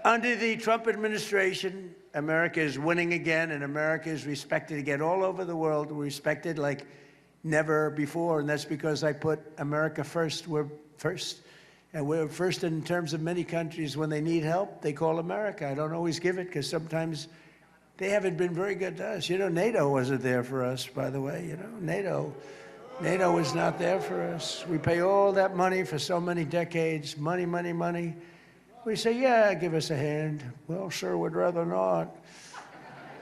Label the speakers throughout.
Speaker 1: Under the Trump administration, America is winning again, and America is respected again all over the world. We're respected like never before, and that's because I put America first. We're first. And we're first in terms of many countries. When they need help, they call America. I don't always give it because sometimes they haven't been very good to us. You know, NATO wasn't there for us, by the way. You know, NATO was not there for us. We pay all that money for so many decades. Money, money, money. We say, yeah, give us a hand. Well, sure, would rather not.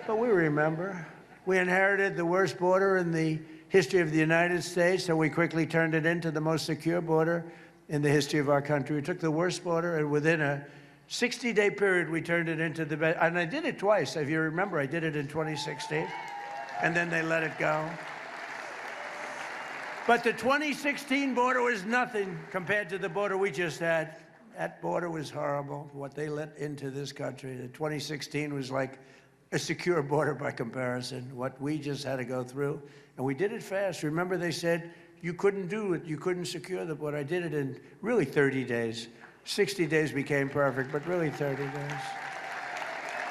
Speaker 1: But we remember. We inherited the worst border in the history of the United States, so we quickly turned it into the most secure border in the history of our country. We took the worst border, and within a 60-day period, we turned it into the best. And I did it twice. If you remember, I did it in 2016, and then they let it go. But the 2016 border was nothing compared to the border we just had. That border was horrible, what they let into this country. The 2016 was like a secure border by comparison, what we just had to go through. And we did it fast. Remember, they said you couldn't do it, you couldn't secure the border. I did it in really 30 days. 60 days became perfect, but really 30 days.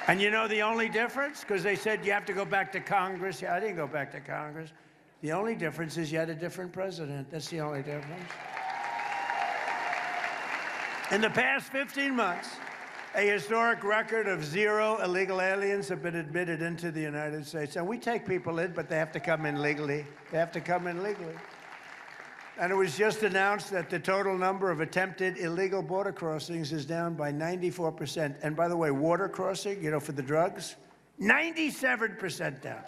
Speaker 1: And you know the only difference? Because they said you have to go back to Congress. Yeah, I didn't go back to Congress. The only difference is you had a different president. That's the only difference. In the past 15 months, a historic record of 0 illegal aliens have been admitted into the United States. And we take people in, but they have to come in legally. They have to come in legally. And it was just announced that the total number of attempted illegal border crossings is down by 94%. And by the way, water crossing, you know, for the drugs, 97% down.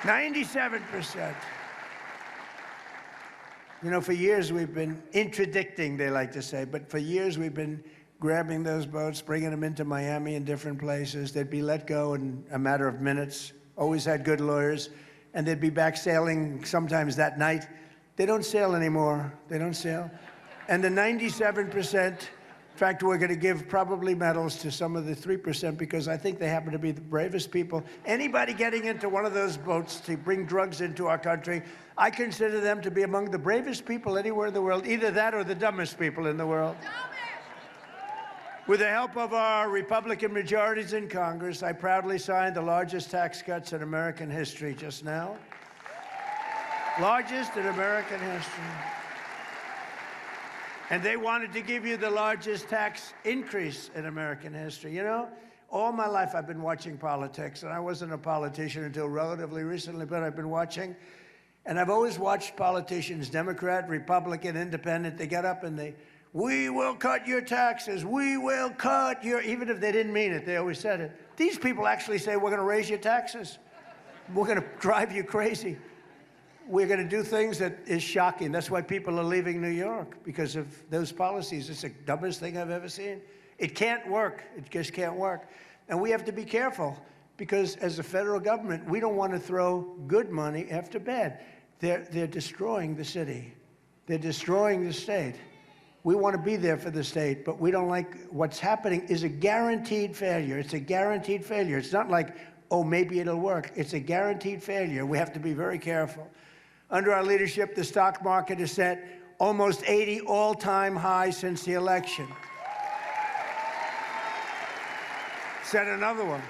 Speaker 1: %97. You know, for years we've been interdicting, they like to say, but for years we've been grabbing those boats, bringing them into Miami and different places. They'd be let go in a matter of minutes, always had good lawyers, and they'd be back sailing sometimes that night. They don't sail anymore. They don't sail. And the 97%, in fact, we're going to give probably medals to some of the 3% because I think they happen to be the bravest people. Anybody getting into one of those boats to bring drugs into our country, I consider them to be among the bravest people anywhere in the world, either that or the dumbest people in the world. With the help of our Republican majorities in Congress, I proudly signed the largest tax cuts in American history just now. Largest in American history. And they wanted to give you the largest tax increase in American history. You know, all my life I've been watching politics, and I wasn't a politician until relatively recently, but I've been watching. And I've always watched politicians, Democrat, Republican, Independent, they get up and we will cut your taxes, we will cut your, even if they didn't mean it, they always said it. These people actually say, we're going to raise your taxes. We're going to drive you crazy. We're going to do things that is shocking. That's why people are leaving New York, because of those policies. It's the dumbest thing I've ever seen. It can't work. It just can't work. And we have to be careful, because as a federal government, we don't want to throw good money after bad. They're destroying the city. They're destroying the state. We want to be there for the state, but we don't like what's happening is a guaranteed failure. It's a guaranteed failure. It's not like, oh, maybe it'll work. It's a guaranteed failure. We have to be very careful. Under our leadership, the stock market has set almost 80 all-time highs since the election. Set another one.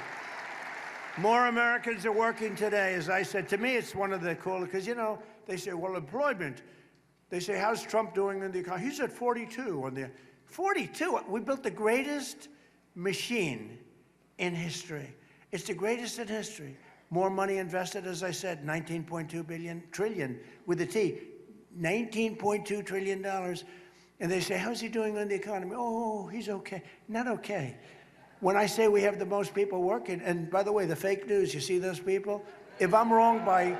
Speaker 1: More Americans are working today. As I said, to me, it's one of the cool, because, you know, they say, well, employment. They say, how's Trump doing in the economy? He's at 42 on the 42. We built the greatest machine in history. It's the greatest in history. More money invested, as I said, $19.2 trillion with a T, $19.2 trillion. And they say, how's he doing on the economy? Oh, he's okay. Not okay. When I say we have the most people working, and by the way, the fake news, you see those people? If I'm wrong by,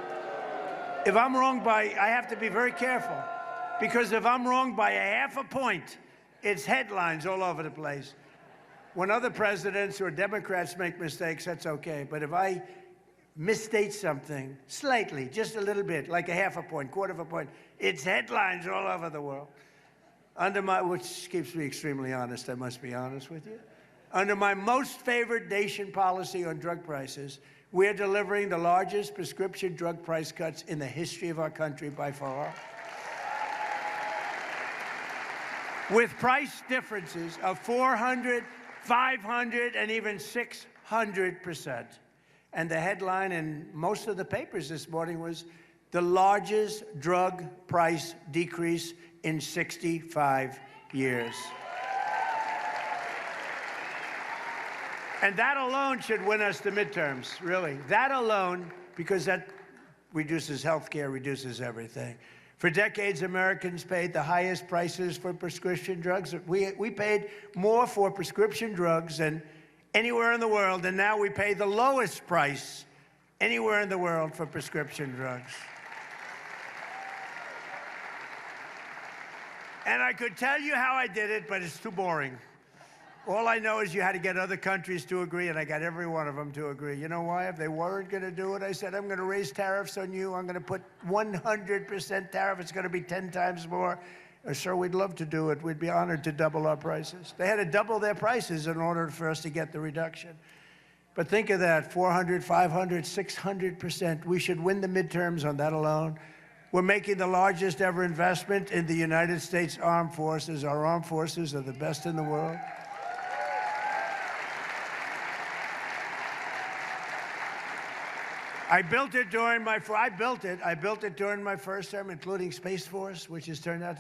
Speaker 1: I have to be very careful, because if I'm wrong by a half a point, it's headlines all over the place. When other presidents or Democrats make mistakes, that's okay. But if I misstate something slightly, just a little bit, like a half a point, quarter of a point, it's headlines all over the world. Which keeps me extremely honest, I must be honest with you. Under my most favored nation policy on drug prices, we're delivering the largest prescription drug price cuts in the history of our country by far. with price differences of 400, 500, and even 600%. And the headline in most of the papers this morning was the largest drug price decrease in 65 years. And that alone should win us the midterms, really. That alone, because that reduces health care, reduces everything. For decades, Americans paid the highest prices for prescription drugs. We paid more for prescription drugs than anywhere in the world, and now we pay the lowest price anywhere in the world for prescription drugs. And I could tell you how I did it, but it's too boring. All I know is you had to get other countries to agree, and I got every one of them to agree. You know why? If they weren't going to do it, I said, I'm going to raise tariffs on you. I'm going to put 100% tariff. It's going to be 10 times more. Sure, we'd love to do it. We'd be honored to double our prices. They had to double their prices in order for us to get the reduction. But think of that, 400, 500, 600%. We should win the midterms on that alone. We're making the largest ever investment in the United States Armed Forces. Our armed forces are the best in the world. I built it during my first term, including Space Force, which has turned out to